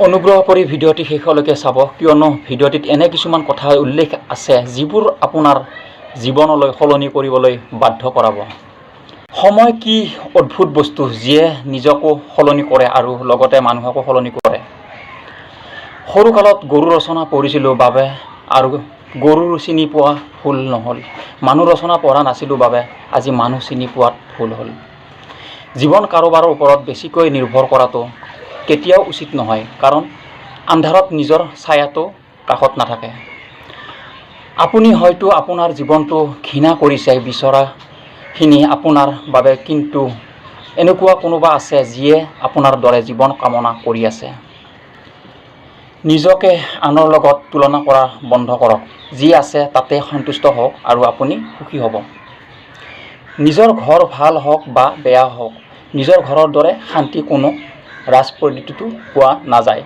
অনুগ্ৰহ কৰি ভিডিঅ'টি শেষলৈকে চাব, কিয়নো ভিডিঅ'টিত এনে কিছুমান কথা উল্লেখ আছে যিবোৰ আপোনাৰ জীৱনলৈ সলনি কৰিবলৈ বাধ্য কৰাব। সময় কি অদ্ভুত বস্তু, যিয়ে নিজকো সলনি কৰে আৰু লগতে মানুহকো সলনি কৰে। সৰুকালত গৰু ৰচনা পঢ়িছিলোঁ বাবে আৰু গৰু চিনি পোৱা ভুল নহ'ল। মানুহ ৰচনা পঢ়া নাছিলোঁ বাবে আজি মানুহ চিনি পোৱাত ভুল হ'ল। জীৱন কাৰোবাৰ ওপৰত বেছিকৈ নিৰ্ভৰ কৰাটো কেতিয়াও উচিত নহয়, কাৰণ আন্ধাৰত নিজৰ ছায়াটো কাষত নাথাকে। আপুনি হয়তো আপোনাৰ জীৱনটো ঘৃণা কৰিছে বিচৰাখিনি আপোনাৰ বাবে, কিন্তু এনেকুৱা কোনোবা আছে যিয়ে আপোনাৰ দৰে জীৱন কামনা কৰি আছে। নিজকে আনৰ লগত তুলনা কৰা বন্ধ কৰক। যি আছে তাতে সন্তুষ্ট হওক আৰু আপুনি সুখী হ'ব। নিজৰ ঘৰ ভাল হওক বা বেয়া হওক, নিজৰ ঘৰৰ দৰে শান্তি কোনো ৰাজপদ্ধতিতো পোৱা নাযায়।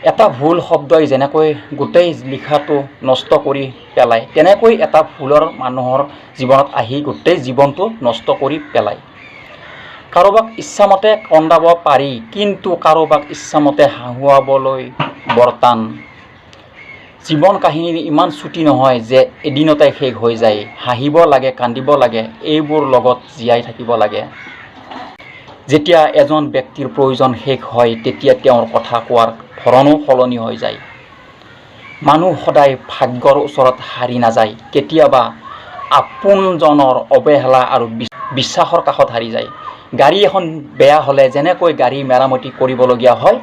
এটা ভুল শব্দই যেনেকৈ গোটেই লিখাটো নষ্ট কৰি পেলায়, তেনেকৈ এটা ভুলৰ মানুহৰ জীৱনত আহি গোটেই জীৱনটো নষ্ট কৰি পেলায়। কাৰোবাক ইচ্ছামতে কন্দাব পাৰি, কিন্তু কাৰোবাক ইচ্ছামতে হাঁহুৱাবলৈ বৰ টান। জীৱন কাহিনী ইমান চুটি নহয় যে এদিনতে শেষ হৈ যায়। হাঁহিব লাগে, কান্দিব লাগে, এইবোৰ লগত জীয়াই থাকিব লাগে। যেতিয়া এজন ব্যক্তিৰ প্ৰয়োজন শেষ হয়, তেতিয়া তেওঁৰ কথা কোৱাৰ ধৰণো সলনি হৈ যায়। মানুহ সদায় ভাগ্যৰ ওচৰত হাৰি নাযায়, কেতিয়াবা আপোনজনৰ অৱহেলা আৰু বিশ্বাসৰ কাষত হাৰি যায়। গাড়ী এখন বেয়া হ'লে যেনেকৈ গাড়ী মেৰামতি কৰিবলগীয়া হয়,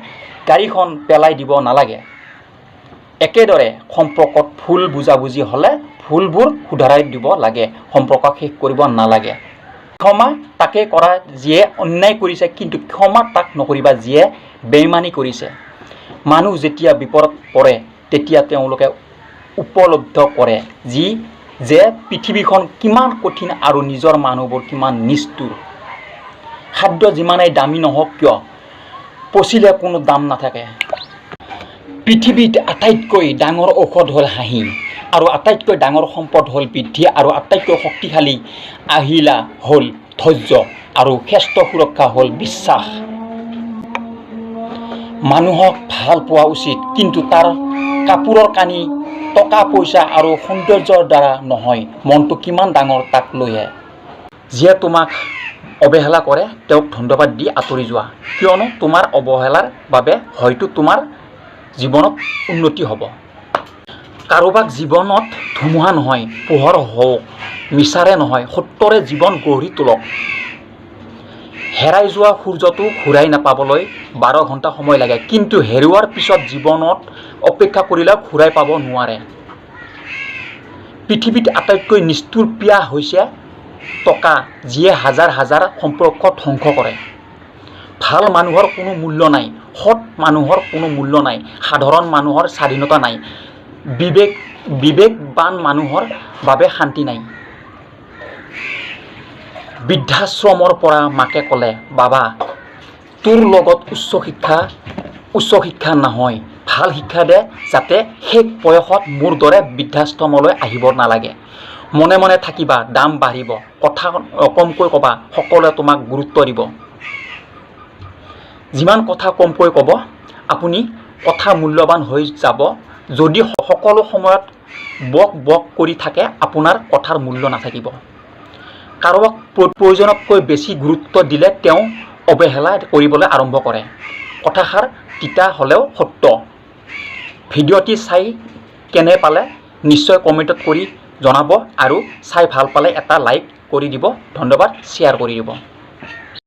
গাড়ীখন পেলাই দিব নালাগে। একেদৰে সম্পৰ্কত ভুল বুজাবুজি হ'লে ভুলবোৰ শুধৰাই দিব লাগে, সম্পৰ্ক শেষ কৰিব নালাগে। ক্ষমা তাকে কৰা যিয়ে অন্যায় কৰিছে, কিন্তু ক্ষমা তাক নকৰিবা যিয়ে বেইমানি কৰিছে। মানুহ যেতিয়া বিপদত পৰে তেতিয়া তেওঁলোকে উপলব্ধ কৰে যে পৃথিৱীখন কিমান কঠিন আৰু নিজৰ মানুহবোৰ কিমান নিষ্ঠুৰ। খাদ্য যিমানেই দামী নহওক কিয়, পচিলে কোনো দাম নাথাকে। পৃথিৱীত আটাইতকৈ ডাঙৰ ঔষধ হ'ল হাঁহি, আৰু আটাইতকৈ ডাঙৰ সম্পদ হ'ল বৃদ্ধি, আৰু আটাইতকৈ শক্তিশালী আহিলা হ'ল ধৈৰ্য, আৰু শ্ৰেষ্ঠ সুৰক্ষা হ'ল বিশ্বাস। মানুহক ভাল পোৱা উচিত, কিন্তু তাৰ কাপোৰৰ কানি, টকা পইচা আৰু সৌন্দৰ্যৰ দ্বাৰা নহয়, মনটো কিমান ডাঙৰ তাক লৈহে। যিয়ে তোমাক অৱহেলা কৰে তেওঁক ধন্যবাদ দি আঁতৰি যোৱা, কিয়নো তোমাৰ অৱহেলাৰ বাবে হয়তো তোমাৰ জীৱনত উন্নতি হ'ব। কাৰোবাক জীৱনত ধুমুহা নহয়, পোহৰ হওক, মিছাৰে নহয়, সত্যৰে জীৱন গঢ়ি তোলক। হেৰাই যোৱা সূৰ্যটো ঘূৰাই নাপাবলৈ 12 ঘণ্টা সময় লাগে, কিন্তু হেৰুৱাৰ পিছত জীৱনত অপেক্ষা কৰিলে ঘূৰাই পাব নোৱাৰে। পৃথিৱীত আটাইতকৈ নিষ্ঠুৰ পিয়াহ হৈছে টকা, যিয়ে হাজাৰ হাজাৰ সম্পৰ্ক ধ্বংস কৰে। ভাল মানুহৰ কোনো মূল্য নাই, সৎ মানুহৰ কোনো মূল্য নাই, সাধাৰণ মানুহৰ স্বাধীনতা নাই, বিবেকবান মানুহৰ বাবে শান্তি নাই। বৃদ্ধাশ্ৰমৰ পৰা মাকে ক'লে, বাবা তোৰ লগত উচ্চ শিক্ষা নহয়, ভাল শিক্ষা দে যাতে শেষ বয়সত মোৰ দৰে বৃদ্ধাশ্ৰমলৈ আহিব নালাগে। মনে মনে থাকিবা, দাম বাঢ়িব, কথা কমকৈ ক'বা, সকলোৱে তোমাক গুৰুত্ব দিব। যিমান কথা কমকৈ ক'ব, আপুনি কথা মূল্যৱান হৈ যাব। যদি সকলো সময়ত বক কৰি থাকে, আপোনাৰ কথাৰ মূল্য নাথাকিব। কাৰোবাক প্ৰয়োজনতকৈ বেছি গুৰুত্ব দিলে তেওঁ অৱহেলা কৰিবলৈ আৰম্ভ কৰে। কথাষাৰ তিতা হ'লেও সত্য। ভিডিঅ'টি চাই কেনে পালে নিশ্চয় কমেণ্টত কৰি জনাব, আৰু চাই ভাল পালে এটা লাইক কৰি দিব, ধন্যবাদ, শ্বেয়াৰ কৰি দিব।